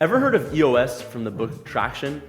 Ever heard of EOS from the book Traction?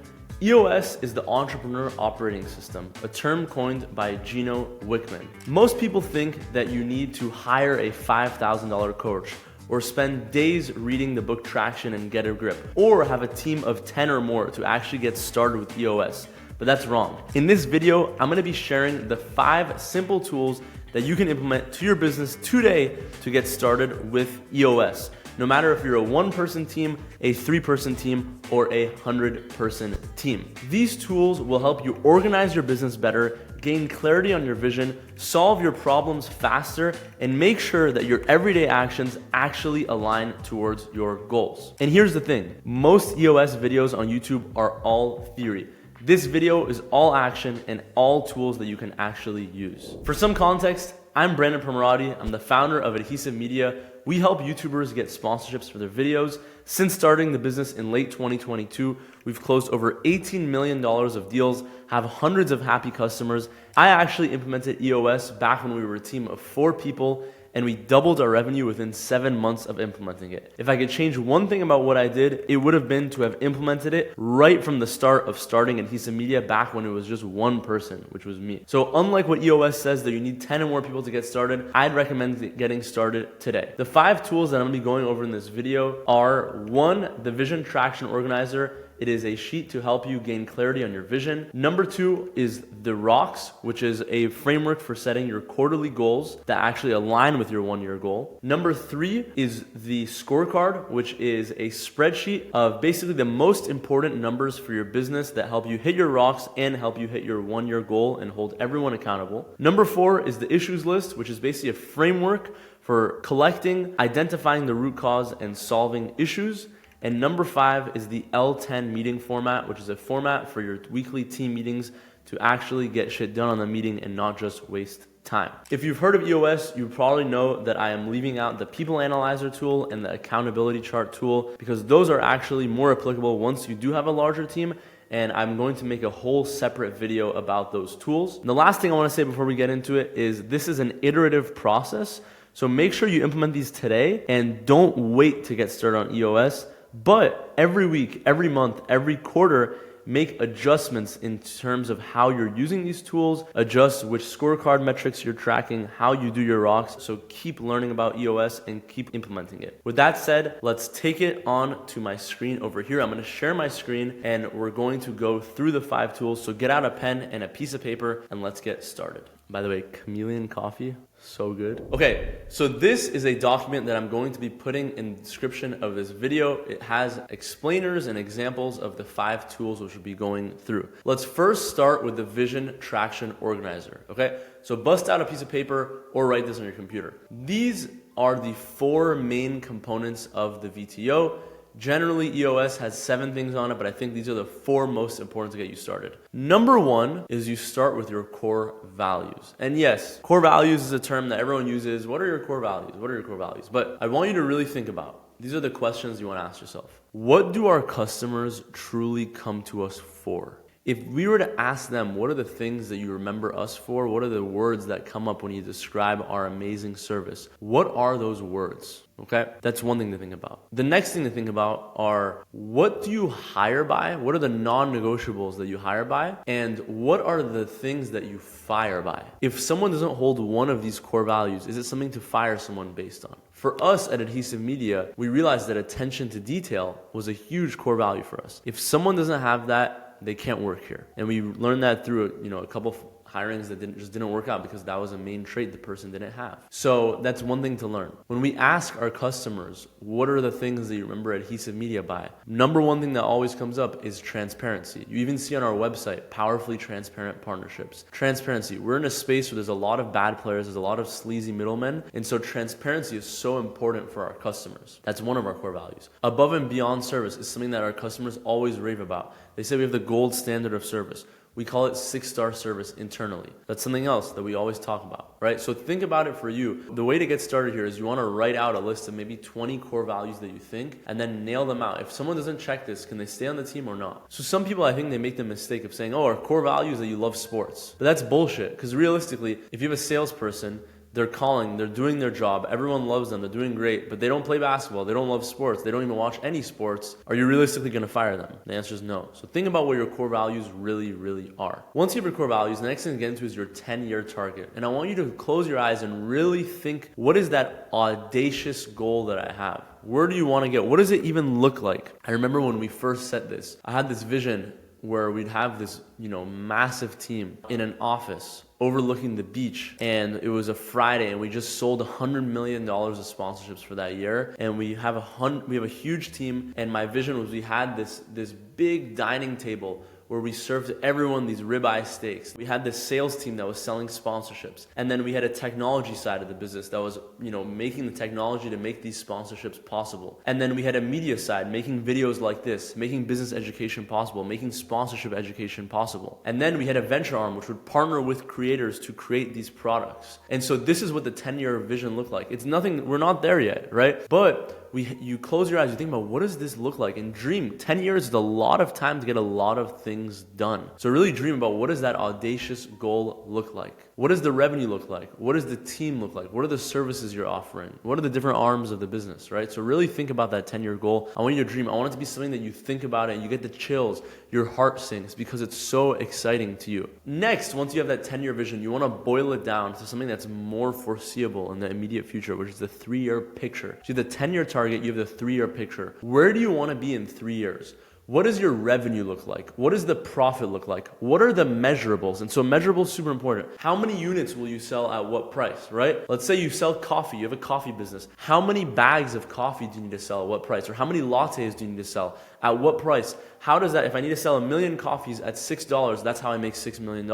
EOS is the Entrepreneurial Operating System, a term coined by Gino Wickman. Most people think that you need to hire a $5,000 coach or spend days reading the book Traction and get a grip, or have a team of 10 or more to actually get started with EOS. But that's wrong. In this video, I'm gonna be sharing the 5 simple tools that you can implement to your business today to get started with EOS. No matter if you're a 1-person team, a 3-person team, or a 100-person team. These tools will help you organize your business better, gain clarity on your vision, solve your problems faster, and make sure that your everyday actions actually align towards your goals. And here's the thing, most EOS videos on YouTube are all theory. This video is all action and all tools that you can actually use. For some context, I'm Brandon Pomerati. I'm the founder of Adhesive Media. We help YouTubers get sponsorships for their videos. Since starting the business in late 2022, we've closed over $18 million of deals, have hundreds of happy customers. I actually implemented EOS back when we were a team of 4 people, and we doubled our revenue within 7 months of implementing it. If I could change one thing about what I did, it would have been to have implemented it right from the start of starting Adhesive Media back when it was just 1 person, which was me. So unlike what EOS says that you need 10 or more people to get started, I'd recommend getting started today. The 5 tools that I'm gonna be going over in this video are 1, the Vision Traction Organizer. It is a sheet to help you gain clarity on your vision. Number 2 is the Rocks, which is a framework for setting your quarterly goals that actually align with your 1-year goal. Number 3 is the Scorecard, which is a spreadsheet of basically the most important numbers for your business that help you hit your rocks and help you hit your 1-year goal and hold everyone accountable. Number 4 is the Issues List, which is basically a framework for collecting, identifying the root cause, and solving issues. And number 5 is the L10 Meeting format, which is a format for your weekly team meetings to actually get shit done on the meeting and not just waste time. If you've heard of EOS, you probably know that I am leaving out the People Analyzer tool and the Accountability Chart tool because those are actually more applicable once you do have a larger team, and I'm going to make a whole separate video about those tools. And the last thing I want to say before we get into it is this is an iterative process, so make sure you implement these today and don't wait to get started on EOS. But every week, every month, every quarter, make adjustments in terms of how you're using these tools, adjust which scorecard metrics you're tracking, how you do your rocks. So keep learning about EOS and keep implementing it. With that said, let's take it on to my screen over here. I'm going to share my screen and we're going to go through the 5 tools. So get out a pen and a piece of paper and let's get started. By the way, Chameleon Coffee, so good. Okay, so this is a document that I'm going to be putting in the description of this video. It has explainers and examples of the 5 tools which we'll be going through. Let's first start with the Vision Traction Organizer, okay? So bust out a piece of paper or write this on your computer. These are the 4 main components of the VTO. Generally, EOS has 7 things on it, but I think these are the 4 most important to get you started. Number 1 is you start with your core values. And yes, core values is a term that everyone uses. What are your core values? What are your core values? But I want you to really think about. These are the questions you want to ask yourself. What do our customers truly come to us for? If we were to ask them, what are the things that you remember us for? What are the words that come up when you describe our amazing service? What are those words? Okay, that's one thing to think about. The next thing to think about are, what do you hire by? What are the non-negotiables that you hire by? And what are the things that you fire by? If someone doesn't hold one of these core values, is it something to fire someone based on? For us at Adhesive Media, we realized that attention to detail was a huge core value for us. If someone doesn't have that, they can't work here. And we learned that through a couple of hirings that just didn't work out because that was a main trait the person didn't have. So that's one thing to learn. When we ask our customers, what are the things that you remember Adhesive Media by? Number 1 thing that always comes up is transparency. You even see on our website, powerfully transparent partnerships. Transparency. We're in a space where there's a lot of bad players, there's a lot of sleazy middlemen, and so transparency is so important for our customers. That's one of our core values. Above and beyond service is something that our customers always rave about. They say we have the gold standard of service. We call it 6-star service internally. That's something else that we always talk about, right? So think about it for you. The way to get started here is you want to write out a list of maybe 20 core values that you think and then nail them out. If someone doesn't check this, can they stay on the team or not? So some people, I think they make the mistake of saying, oh, our core value is that you love sports. But that's bullshit, because realistically, if you have a salesperson they're calling, they're doing their job, everyone loves them, they're doing great, but they don't play basketball, they don't love sports, they don't even watch any sports, are you realistically going to fire them? The answer is no. So think about what your core values really are. Once you have your core values, the next thing to get into is your 10-year target. And I want you to close your eyes and really think, what is that audacious goal that I have? Where do you want to get? What does it even look like? I remember when we first set this, I had this vision where we'd have this, massive team in an office overlooking the beach, and it was a Friday, and we just sold $100 million of sponsorships for that year, and we have a huge team, and my vision was we had this big dining table where we served everyone these ribeye steaks. We had this sales team that was selling sponsorships. And then we had a technology side of the business that was, making the technology to make these sponsorships possible. And then we had a media side, making videos like this, making business education possible, making sponsorship education possible. And then we had a venture arm, which would partner with creators to create these products. And so this is what the 10-year vision looked like. It's nothing, we're not there yet, right? But you close your eyes, you think about what does this look like, and dream. 10 years is a lot of time to get a lot of things done. So really dream about what does that audacious goal look like? What does the revenue look like? What does the team look like? What are the services you're offering? What are the different arms of the business, right? So really think about that 10-year goal. I want you to dream. I want it to be something that you think about it and you get the chills, your heart sinks because it's so exciting to you. Next, once you have that 10-year vision, you want to boil it down to something that's more foreseeable in the immediate future, which is the 3-year picture. So you have the 10-year target, you have the 3-year picture. Where do you want to be in 3 years? What does your revenue look like? What does the profit look like? What are the measurables? And so measurables super important. How many units will you sell at what price, right? Let's say you sell coffee, you have a coffee business. How many bags of coffee do you need to sell at what price? Or how many lattes do you need to sell at what price? How does that, if I need to sell 1 million coffees at $6, that's how I make $6 million.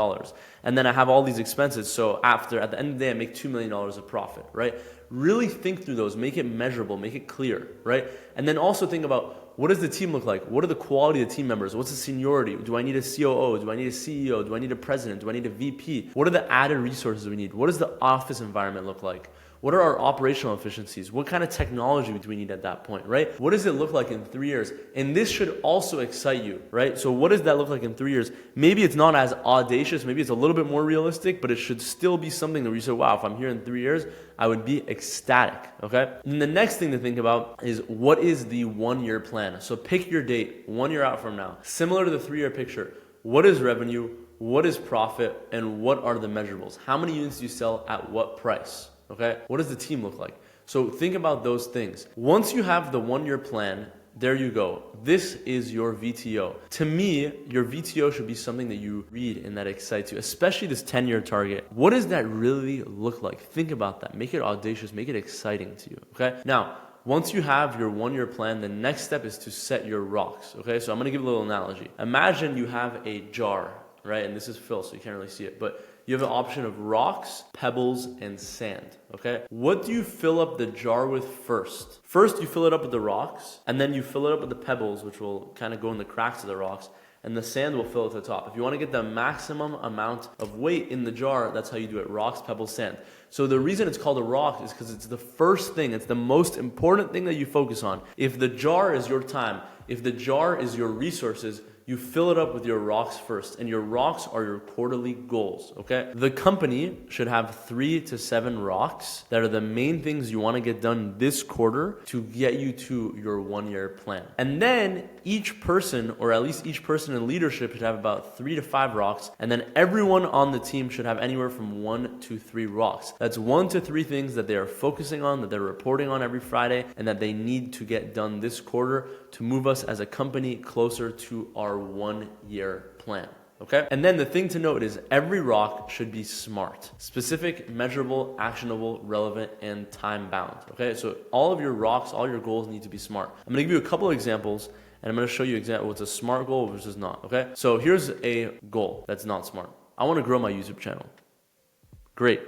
And then I have all these expenses. So at the end of the day, I make $2 million of profit, right? Really think through those, make it measurable, make it clear, right? And then also think about, what does the team look like? What are the quality of the team members? What's the seniority? Do I need a COO? Do I need a CEO? Do I need a president? Do I need a VP? What are the added resources we need? What does the office environment look like? What are our operational efficiencies? What kind of technology do we need at that point, right? What does it look like in 3 years? And this should also excite you, right? So what does that look like in 3 years? Maybe it's not as audacious, maybe it's a little bit more realistic, but it should still be something that you say, wow, if I'm here in 3 years, I would be ecstatic, okay? And the next thing to think about is what is the 1-year plan? So pick your date, 1 year out from now. Similar to the 3-year picture, what is revenue? What is profit? And what are the measurables? How many units do you sell at what price? Okay, what does the team look like? So think about those things. Once you have the 1-year plan, there you go. This is your VTO. To me, your VTO should be something that you read and that excites you, especially this 10-year target. What does that really look like? Think about that. Make it audacious, make it exciting to you, okay? Now, once you have your 1-year plan, the next step is to set your rocks, okay? So I'm gonna give a little analogy. Imagine you have a jar, right? And this is Phil, so you can't really see it, but you have an option of rocks, pebbles, and sand, okay? What do you fill up the jar with first? First, you fill it up with the rocks, and then you fill it up with the pebbles, which will kind of go in the cracks of the rocks, and the sand will fill it to the top. If you want to get the maximum amount of weight in the jar, that's how you do it, rocks, pebbles, sand. So the reason it's called a rock is because it's the first thing, it's the most important thing that you focus on. If the jar is your time, if the jar is your resources, you fill it up with your rocks first, and your rocks are your quarterly goals, okay? The company should have 3 to 7 rocks that are the main things you want to get done this quarter to get you to your 1-year plan. And then each person, or at least each person in leadership, should have about 3 to 5 rocks, and then everyone on the team should have anywhere from 1 to 3 rocks. That's 1 to 3 things that they are focusing on, that they're reporting on every Friday, and that they need to get done this quarter to move us as a company closer to our 1-year plan. Okay? And then the thing to note is every rock should be SMART. Specific, measurable, actionable, relevant, and time bound. Okay? So all of your rocks, all your goals need to be SMART. I'm going to give you a couple of examples, and I'm going to show you what's a SMART goal versus not. Okay? So here's a goal that's not SMART. I want to grow my YouTube channel. Great.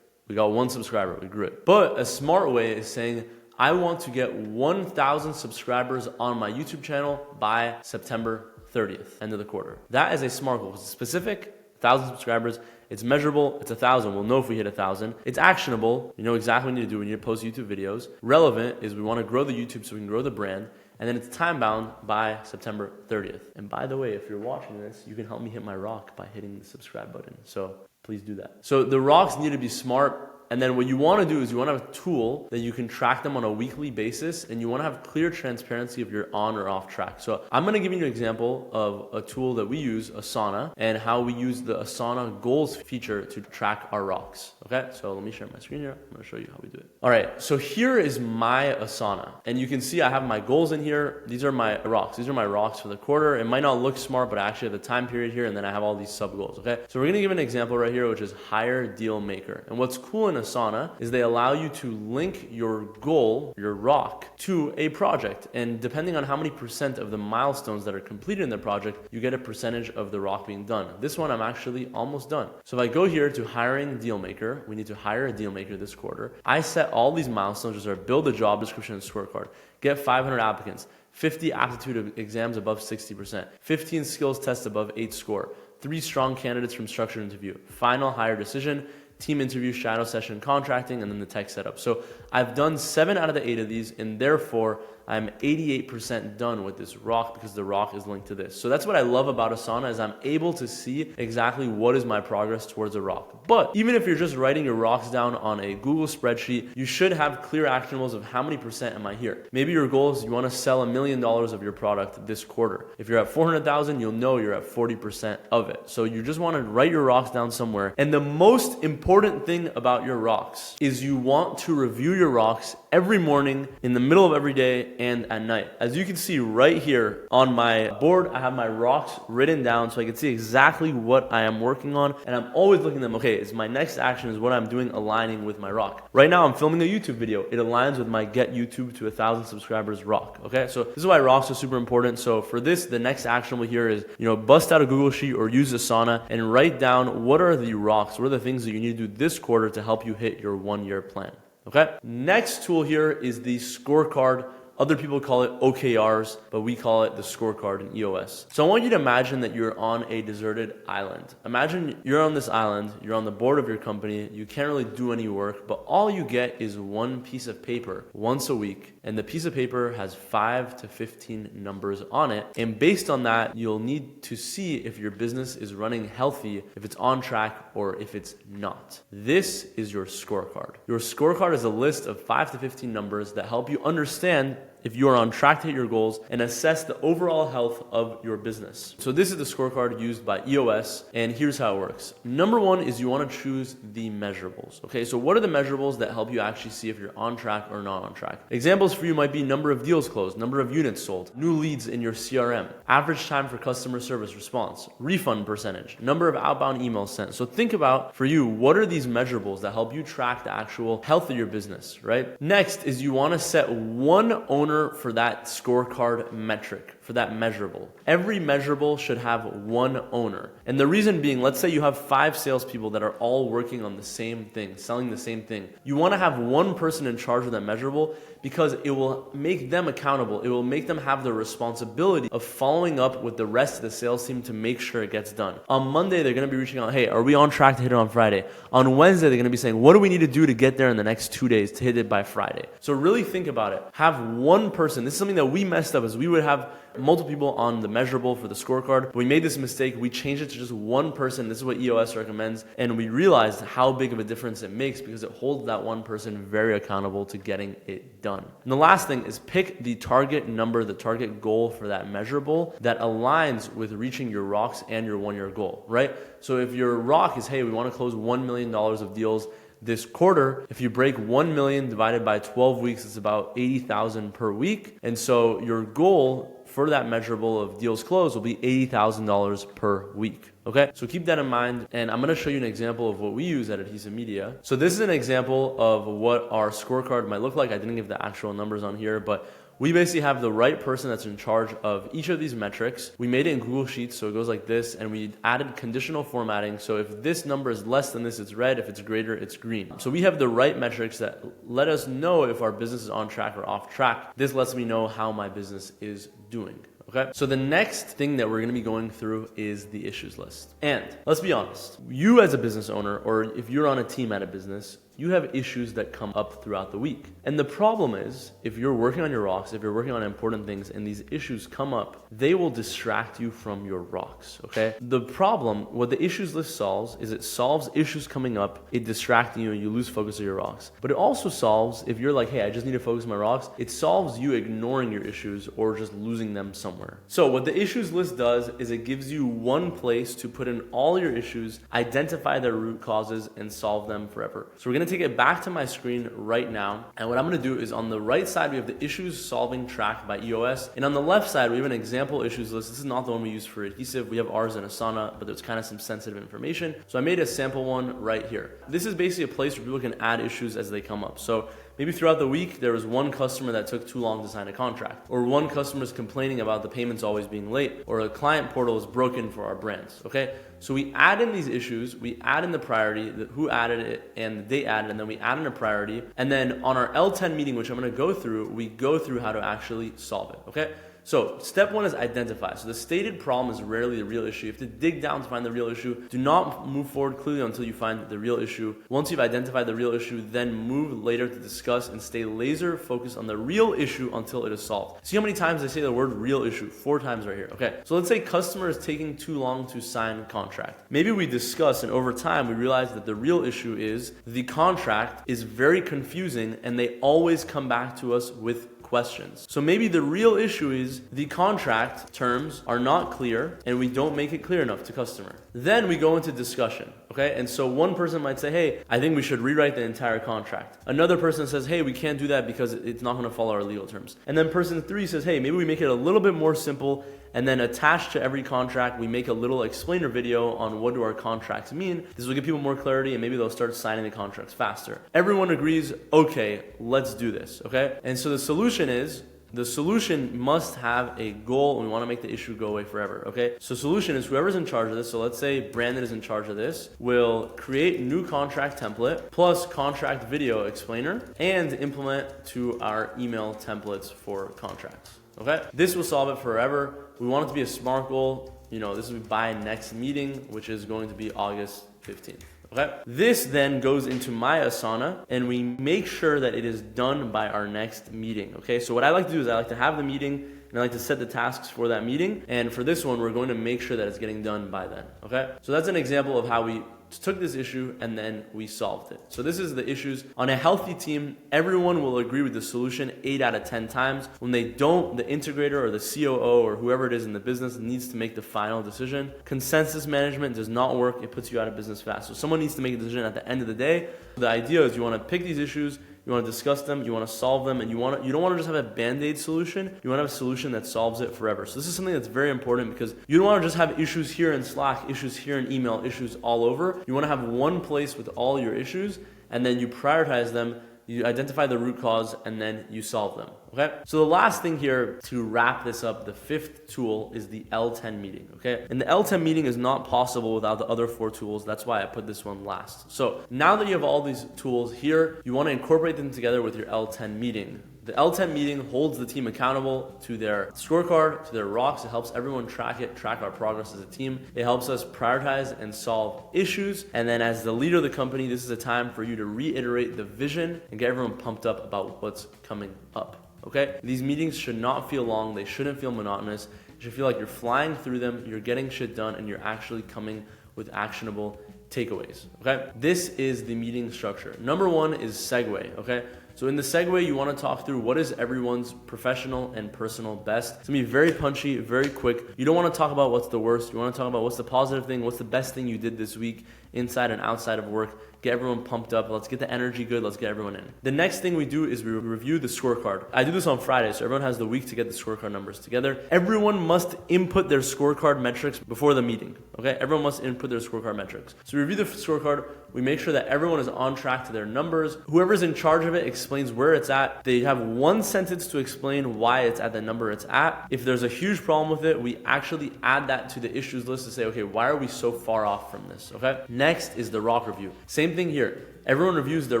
We got 1 subscriber. We grew it. But a SMART way is saying, I want to get 1,000 subscribers on my YouTube channel by September 30th, end of the quarter. That is a SMART goal. It's specific, 1,000 subscribers. It's measurable. It's 1,000. We'll know if we hit 1,000. It's actionable. You know exactly what you need to do. We need to post YouTube videos. Relevant is we want to grow the YouTube so we can grow the brand. And then it's time bound by September 30th. And by the way, if you're watching this, you can help me hit my rock by hitting the subscribe button. So please do that. So the rocks need to be SMART. And then what you want to do is you want to have a tool that you can track them on a weekly basis, and you want to have clear transparency if you're on or off track. So I'm going to give you an example of a tool that we use, Asana, and how we use the Asana goals feature to track our rocks. Okay, so let me share my screen here. I'm going to show you how we do it. All right, so here is my Asana, and you can see I have my goals in here. These are my rocks. These are my rocks for the quarter. It might not look smart, but I actually have the time period here, and then I have all these sub goals. Okay, so we're going to give an example right here, which is hire deal maker. And what's cool in Asana is they allow you to link your goal, your rock, to a project, and depending on how many % of the milestones that are completed in the project, you get a percentage of the rock being done. This one I'm actually almost done. So if I go here to hiring deal maker, we need to hire a deal maker this quarter. I set all these milestones, which are build a job description and scorecard, get 500 applicants, 50 aptitude exams above 60%, 15 skills tests above 8 score, 3 strong candidates from structured interview, final hire decision, team interview, shadow session, contracting, and then the tech setup. So I've done 7 out of the 8 of these, and therefore I'm 88% done with this rock because the rock is linked to this. So that's what I love about Asana, is I'm able to see exactly what is my progress towards a rock. But even if you're just writing your rocks down on a Google spreadsheet, you should have clear actionables of how many % am I here. Maybe your goal is you want to sell $1 million of your product this quarter. If you're at 400,000, you'll know you're at 40% of it. So you just want to write your rocks down somewhere. And the most important thing about your rocks is you want to review your rocks every morning, in the middle of every day, and at night. As you can see right here on my board, I have my rocks written down so I can see exactly what I am working on, and I'm always looking at them. Okay, is my next action, is what I'm doing aligning with my rock? Right now I'm filming a YouTube video. It aligns with my get YouTube to 1,000 subscribers rock. Okay, so this is why rocks are super important. So for this, the next actionable here is, bust out a Google Sheet or use Asana and write down what are the rocks, what are the things that you need to do this quarter to help you hit your 1-year plan. Okay, next tool here is the scorecard. Other people call it OKRs, but we call it the scorecard in EOS. So I want you to imagine that you're on a deserted island. Imagine you're on this island, you're on the board of your company, you can't really do any work, but all you get is one piece of paper once a week, and the piece of paper has 5 to 15 numbers on it. And based on that, you'll need to see if your business is running healthy, if it's on track, or if it's not. This is your scorecard. Your scorecard is a list of 5 to 15 numbers that help you understand if you are on track to hit your goals and assess the overall health of your business. So this is the scorecard used by EOS, and here's how it works. Number 1 is you want to choose the measurables. Okay, so what are the measurables that help you actually see if you're on track or not on track? Examples for you might be number of deals closed, number of units sold, new leads in your CRM, average time for customer service response, refund percentage, number of outbound emails sent. So think about, for you, what are these measurables that help you track the actual health of your business, right? Next is you want to set one owner for that scorecard metric, for that measurable. Every measurable should have one owner. And the reason being, let's say you have 5 salespeople that are all working on the same thing, selling the same thing. You want to have one person in charge of that measurable because it will make them accountable. It will make them have the responsibility of following up with the rest of the sales team to make sure it gets done. On Monday, they're going to be reaching out, hey, are we on track to hit it on Friday? On Wednesday, they're going to be saying, what do we need to do to get there in the next 2 days to hit it by Friday? So really think about it. Have one person. This is something that we messed up, is we would have multiple people on the measurable for the scorecard. But we made this mistake. We changed it to just one person. This is what EOS recommends. And we realized how big of a difference it makes because it holds that one person very accountable to getting it done. And the last thing is pick the target number, the target goal for that measurable that aligns with reaching your rocks and your 1-year goal, right? So if your rock is, hey, we want to close $1 million of deals this quarter, if you break 1 million divided by 12 weeks, it's about 80,000 per week. And so your goal for that measurable of deals closed will be $80,000 per week. Okay, so keep that in mind, and I'm going to show you an example of what we use at Adhesive Media. So this is an example of what our scorecard might look like. I didn't give the actual numbers on here, but we basically have the right person that's in charge of each of these metrics. We made it in Google Sheets, so it goes like this, and we added conditional formatting. So if this number is less than this, it's red. If it's greater, it's green. So we have the right metrics that let us know if our business is on track or off track. This lets me know how my business is doing. Okay, so the next thing that we're going to be going through is the issues list. And let's be honest, you as a business owner, or if you're on a team at a business, you have issues that come up throughout the week. And the problem is, if you're working on your rocks, if you're working on important things and these issues come up, they will distract you from your rocks, okay? The problem, what the issues list solves is it solves issues coming up, it distracting you and you lose focus of your rocks. But it also solves, if you're like, hey, I just need to focus on my rocks, it solves you ignoring your issues or just losing them somewhere. So what the issues list does is it gives you one place to put in all your issues, identify their root causes, and solve them forever. So we're gonna take it back to my screen right now. And what I'm gonna do is on the right side, we have the issues solving track by EOS. And on the left side, we have an example issues list. This is not the one we use for adhesive. We have ours in Asana, but there's kind of some sensitive information. So I made a sample one right here. This is basically a place where people can add issues as they come up. So maybe throughout the week, there was one customer that took too long to sign a contract, or one customer is complaining about the payments always being late, or a client portal is broken for our brands, okay? So we add in these issues, we add in the priority, who added it, and the date added, and then we add in a priority. And then on our L10 meeting, which I'm gonna go through, we go through how to actually solve it, okay? So step one is identify. So the stated problem is rarely the real issue. You have to dig down to find the real issue. Do not move forward clearly until you find the real issue. Once you've identified the real issue, then move later to discuss and stay laser focused on the real issue until it is solved. See how many times I say the word real issue? 4 times right here. Okay, so let's say customer is taking too long to sign contract. Maybe we discuss and over time we realize that the real issue is the contract is very confusing and they always come back to us with questions. So maybe the real issue is the contract terms are not clear and we don't make it clear enough to customer. Then we go into discussion, okay? And so one person might say, hey, I think we should rewrite the entire contract. Another person says, hey, we can't do that because it's not gonna follow our legal terms. And then person 3 says, hey, maybe we make it a little bit more simple, and then attached to every contract, we make a little explainer video on what do our contracts mean. This will give people more clarity and maybe they'll start signing the contracts faster. Everyone agrees, okay, let's do this, okay? And so the solution must have a goal and we want to make the issue go away forever, okay? So solution is whoever's in charge of this, so let's say Brandon is in charge of this, will create new contract template plus contract video explainer and implement to our email templates for contracts. Okay, this will solve it forever. We want it to be a SMART goal. You know, this will be by next meeting, which is going to be August 15th. Okay, this then goes into my Asana and we make sure that it is done by our next meeting. Okay, so what I like to do is I like to have the meeting and I like to set the tasks for that meeting. And for this one, we're going to make sure that it's getting done by then. Okay, so that's an example of how we took this issue and then we solved it. So this is the issues. On a healthy team, everyone will agree with the solution 8 out of 10 times. When they don't, the integrator or the COO or whoever it is in the business needs to make the final decision. Consensus management does not work. It puts you out of business fast. So someone needs to make a decision at the end of the day. The idea is you want to pick these issues, you want to discuss them, you want to solve them, and you don't want to just have a band-aid solution. You want to have a solution that solves it forever. So this is something that's very important because you don't want to just have issues here in Slack, issues here in email, issues all over. You want to have one place with all your issues, and then you prioritize them, you identify the root cause, and then you solve them, okay? So the last thing here to wrap this up, the 5th tool is the L10 meeting, okay? And the L10 meeting is not possible without the other 4 tools. That's why I put this one last. So now that you have all these tools here, you want to incorporate them together with your L10 meeting. The L10 meeting holds the team accountable to their scorecard, to their rocks. It helps everyone track our progress as a team. It helps us prioritize and solve issues. And then as the leader of the company, this is a time for you to reiterate the vision and get everyone pumped up about what's coming up. Okay? These meetings should not feel long. They shouldn't feel monotonous. You should feel like you're flying through them, you're getting shit done, and you're actually coming with actionable takeaways. Okay? This is the meeting structure. Number 1 is segue. Okay? So in the segue, you want to talk through what is everyone's professional and personal best. It's going to be very punchy, very quick. You don't want to talk about what's the worst. You want to talk about what's the positive thing, what's the best thing you did this week, inside and outside of work. Get everyone pumped up. Let's get the energy good. Let's get everyone in. The next thing we do is we review the scorecard. I do this on Friday, so everyone has the week to get the scorecard numbers together. Everyone must input their scorecard metrics before the meeting. Okay? Everyone must input their scorecard metrics. So we review the scorecard. We make sure that everyone is on track to their numbers. Whoever's in charge of it explains where it's at. They have 1 sentence to explain why it's at the number it's at. If there's a huge problem with it, we actually add that to the issues list to say, okay, why are we so far off from this? Okay? Next Next is the rock review. Same thing here. Everyone reviews their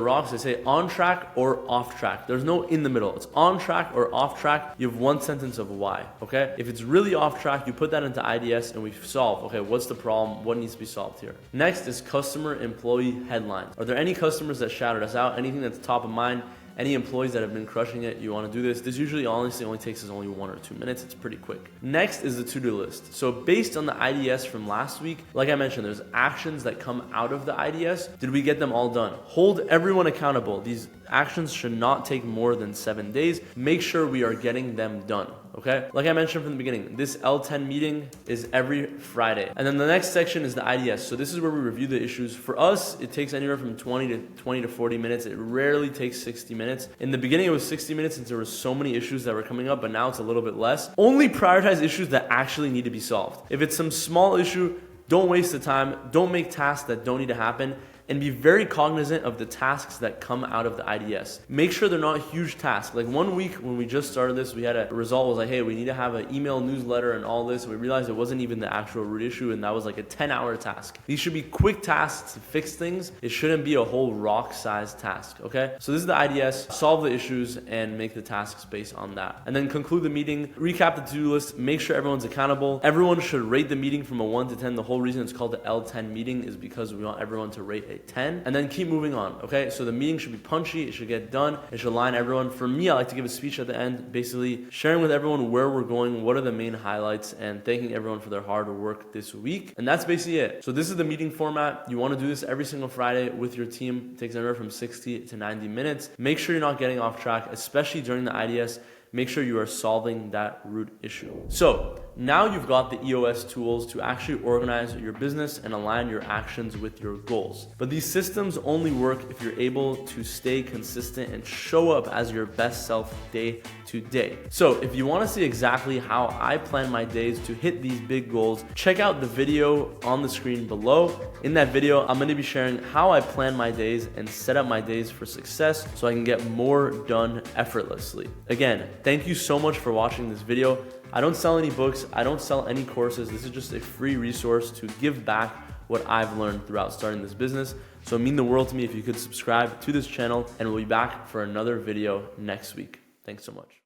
rocks. They say on track or off track. There's no in the middle. It's on track or off track. You have one sentence of why, okay? If it's really off track, you put that into IDS and we solve, okay, what's the problem? What needs to be solved here? Next is customer employee headlines. Are there any customers that shouted us out? Anything that's top of mind? Any employees that have been crushing it, you want to do this. This usually honestly only takes us only 1 or 2 minutes. It's pretty quick. Next is the to-do list. So based on the IDS from last week, like I mentioned, there's actions that come out of the IDS. Did we get them all done? Hold everyone accountable. These actions should not take more than 7 days. Make sure we are getting them done. Okay, like I mentioned from the beginning, this L10 meeting is every Friday. And then the next section is the IDS. So this is where we review the issues. For us, it takes anywhere from 20 to 40 minutes. It rarely takes 60 minutes. In the beginning, it was 60 minutes since there were so many issues that were coming up, but now it's a little bit less. Only prioritize issues that actually need to be solved. If it's some small issue, don't waste the time. Don't make tasks that don't need to happen. And be very cognizant of the tasks that come out of the IDS. Make sure they're not huge tasks. Like 1 week when we just started this, we had a result was like, hey, we need to have an email newsletter and all this. And we realized it wasn't even the actual root issue, and that was like a 10-hour task. These should be quick tasks to fix things. It shouldn't be a whole rock-sized task, okay? So this is the IDS, solve the issues and make the tasks based on that. And then conclude the meeting, recap the to-do list, make sure everyone's accountable. Everyone should rate the meeting from a 1 to 10. The whole reason it's called the L10 meeting is because we want everyone to rate a 10, and then keep moving on, okay? So the meeting should be punchy, it should get done, it should align everyone. For me, I like to give a speech at the end, basically sharing with everyone where we're going, what are the main highlights, and thanking everyone for their hard work this week. And that's basically it. So this is the meeting format. You want to do this every single Friday with your team. It takes anywhere from 60 to 90 minutes. Make sure you're not getting off track, especially during the IDS. Make sure you are solving that root issue. So now you've got the EOS tools to actually organize your business and align your actions with your goals. But these systems only work if you're able to stay consistent and show up as your best self day to day. So if you want to see exactly how I plan my days to hit these big goals, check out the video on the screen below. In that video, I'm going to be sharing how I plan my days and set up my days for success so I can get more done effortlessly. Again, thank you so much for watching this video. I don't sell any books. I don't sell any courses. This is just a free resource to give back what I've learned throughout starting this business. So it means the world to me if you could subscribe to this channel, and we'll be back for another video next week. Thanks so much.